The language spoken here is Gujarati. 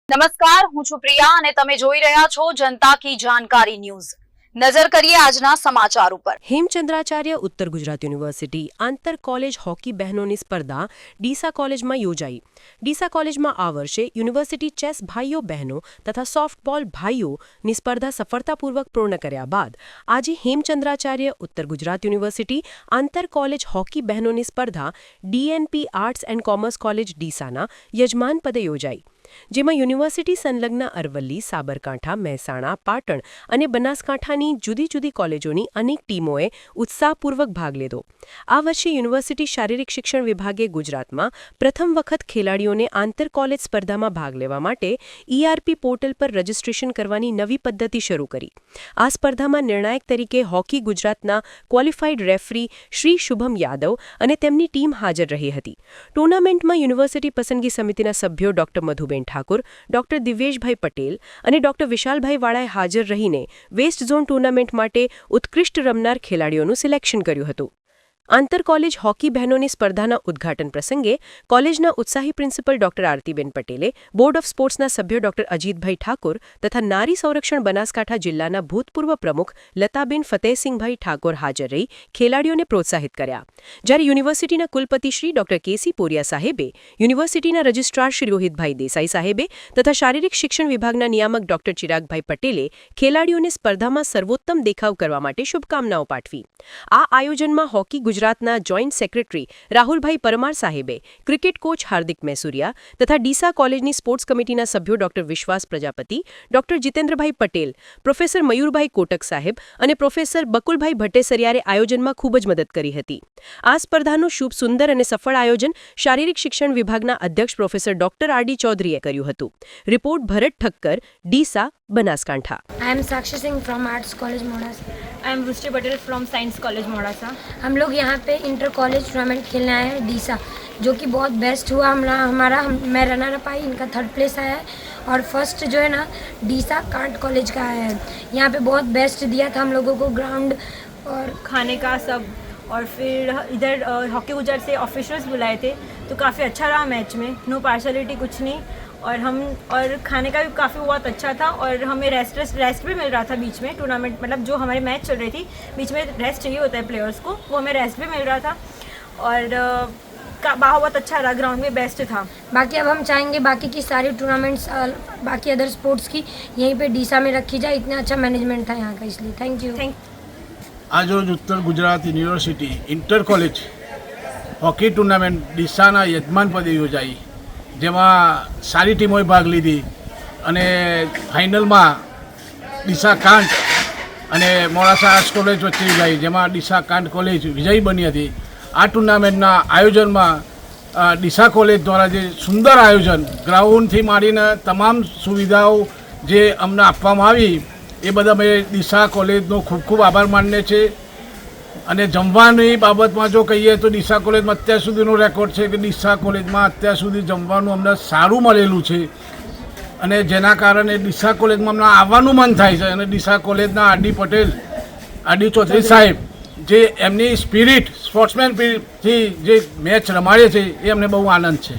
નમસ્કાર, હું છું પ્રિયા અને તમે જોઈ રહ્યા છો જનતા કી જાણકારી ન્યૂઝ। નજર કરીએ આજના સમાચાર ઉપર। હેમચંદ્રાચાર્ય ઉત્તર ગુજરાત યુનિવર્સિટી આંતર કોલેજ હોકી બહેનોની સ્પર્ધા ડીસા કોલેજમાં યોજાઈ। ડીસા કોલેજમાં આ વર્ષે યુનિવર્સિટી ચેસ ભાઈઓ બહેનો તથા સોફ્ટબોલ ભાઈઓની સ્પર્ધા સફળતાપૂર્વક પૂર્ણ કર્યા બાદ આજે હેમચંદ્રાચાર્ય ઉત્તર ગુજરાત યુનિવર્સિટી આંતર કોલેજ હોકી બહેનોની સ્પર્ધા DNP arts and commerce college ડીસાના યજમાન પદે યોજાઈ, જેમાં યુનિવર્સિટી સંલગ્ન અરવલ્લી, સાબરકાંઠા, મહેસાણા, પાટણ અને બનાસકાંઠાની જુદી જુદી કોલેજોની અનેક ટીમોએ ઉત્સાહપૂર્વક ભાગ લીધો। આ વર્ષે યુનિવર્સિટી શારીરિક શિક્ષણ વિભાગે ગુજરાતમાં પ્રથમ વખત ખેલાડીઓને આંતર કોલેજ સ્પર્ધામાં ભાગ લેવા માટે ઈઆરપી પોર્ટલ પર રજીસ્ટ્રેશન કરવાની નવી પદ્ધતિ શરૂ કરી। આ સ્પર્ધામાં નિર્ણાયક તરીકે હોકી ગુજરાતના ક્વોલિફાઈડ રેફરી શ્રી શુભમ યાદવ અને તેમની ટીમ હાજર રહી હતી। ટુર્નામેન્ટમાં યુનિવર્સિટી પસંદગી સમિતિના સભ્યો ડોક્ટર મધુબેન ઠાકુર, ડોક્ટર દિવ્યેશભાઈ પટેલ અને ડોક્ટર વિશાલભાઈ વાળાએ હાજર રહીને વેસ્ટ ઝોન ટુર્નામેન્ટ માટે ઉત્કૃષ્ટ રમનાર ખેલાડીઓનું સિલેક્શન કર્યું હતું। આંતર કોલેજ હોકી બહેનોની સ્પર્ધાના ઉદ્ઘાટન પ્રસંગે કોલેજના ઉત્સાહી પ્રિન્સિપલ ડોક્ટર આરતીબેન પટેલે, બોર્ડ ઓફ સ્પોર્ટ્સના સભ્ય ડોક્ટર અજીતભાઈ ઠાકોર તથા નારી સંરક્ષણ બનાસકાંઠા જિલ્લાના ભૂતપૂર્વ પ્રમુખ લતાબેન ફતેહસિંહભાઈ ઠાકોર હાજર રહી ખેલાડીઓને પ્રોત્સાહિત કર્યા। જ્યારે યુનિવર્સિટીના કુલપતિ શ્રી ડોક્ટર કેસી પોરિયા સાહેબે, યુનિવર્સિટીના રજિસ્ટ્રાર શ્રી રોહિતભાઈ દેસાઈ સાહેબે તથા શારીરિક શિક્ષણ વિભાગના નિયામક ડોક્ટર ચિરાગભાઈ પટેલે ખેલાડીઓને સ્પર્ધામાં સર્વોત્તમ દેખાવ કરવા માટે શુભકામનાઓ પાઠવી। આ આયોજનમાં હોકી ગુજરાતના જોઈન્ટ સેક્રેટરી રાહુલભાઈ પરમાર સાહેબે, ક્રિકેટ કોચ હાર્દિક મૈસુરિયા તથા ડીસા કોલેજની સ્પોર્ટ્સ કમિટીના સભ્યો ડોક્ટર વિશ્વાસ પ્રજાપતિ, ડોક્ટર જીતેન્દ્રભાઈ પટેલ, પ્રોફેસર મયુરભાઈ કોટક સાહેબ અને પ્રોફેસર બકુલભાઈ ભટ્ટેસરિયારે આયોજનમાં ખૂબ જ મદદ કરી હતી। આ સ્પર્ધાનું શુભ, સુંદર અને સફળ આયોજન શારીરિક શિક્ષણ વિભાગના અધ્યક્ષ પ્રોફેસર ડોક્ટર આર ડી ચૌધરીએ કર્યું હતું। Report Bharat Thakkar, Deesa, Banaskantha. I am Sakshi Singh from arts college Modasa. I am Rushti Patel from science college Modasa. हम लोग यहाँ पे इंटर कॉलेज टूर्नामेंट खेलने आए हैं डीसा, जो कि बहुत बेस्ट हुआ। हमारा मैं रनर अप आई, इनका थर्ड प्लेस आया है और फर्स्ट जो है ना डीसा कांट कॉलेज का आया है। यहाँ पे बहुत बेस्ट दिया था हम लोगों को, ग्राउंड और खाने का सब, और फिर इधर हॉकी गुजरात से ऑफिशियल्स बुलाए थे तो काफ़ी अच्छा रहा मैच में, नो पार्शलिटी कुछ नहीं। और खाने का भी काफ़ी बहुत अच्छा था और हमें रेस्ट भी मिल रहा था बीच में टूर्नामेंट, मतलब जो हमारी मैच चल रही थी बीच में रेस्ट चाहिए होता है प्लेयर्स को, वो हमें रेस्ट भी मिल रहा था और बहुत अच्छा रहा, ग्राउंड में बेस्ट था। बाकी अब हम चाहेंगे बाकी की सारी टूर्नामेंट्स, बाकी अदर स्पोर्ट्स की यहीं पे डीसा में रखी जाए। इतना अच्छा मैनेजमेंट था यहाँ का, इसलिए थैंक यू। आज रोज Uttar Gujarat university inter college hockey tournament ડીસાના યજમાન પદે યોજાઈ, જેમાં સારી ટીમોએ ભાગ લીધી અને ફાઇનલમાં ડીસા કાંટ અને મોડાસા આર્ટ્સ કોલેજ વચ્ચે યોજાઈ, જેમાં ડીસા કાંટ કોલેજ વિજયી બની હતી। આ ટુર્નામેન્ટના આયોજનમાં ડીસા કોલેજ દ્વારા જે સુંદર આયોજન, ગ્રાઉન્ડથી માંડીને તમામ સુવિધાઓ જે અમને આપવામાં આવી એ બધા અમે ડીસા કોલેજનો ખૂબ ખૂબ આભાર માનીએ છીએ। અને જમવાની બાબતમાં જો કહીએ તો ડીસા કોલેજમાં અત્યાર સુધીનો રેકોર્ડ છે કે ડીસા કોલેજમાં અત્યાર સુધી જમવાનું અમને સારું મળેલું છે અને જેના કારણે ડીસા કોલેજમાં અમને આવવાનું મન થાય છે। અને ડીસા કોલેજના આરડી ચૌધરી સાહેબ જે એમની સ્પિરિટ, સ્પોર્ટ્સમેનથી જે મેચ રમાડે છે એ અમને બહુ આનંદ છે।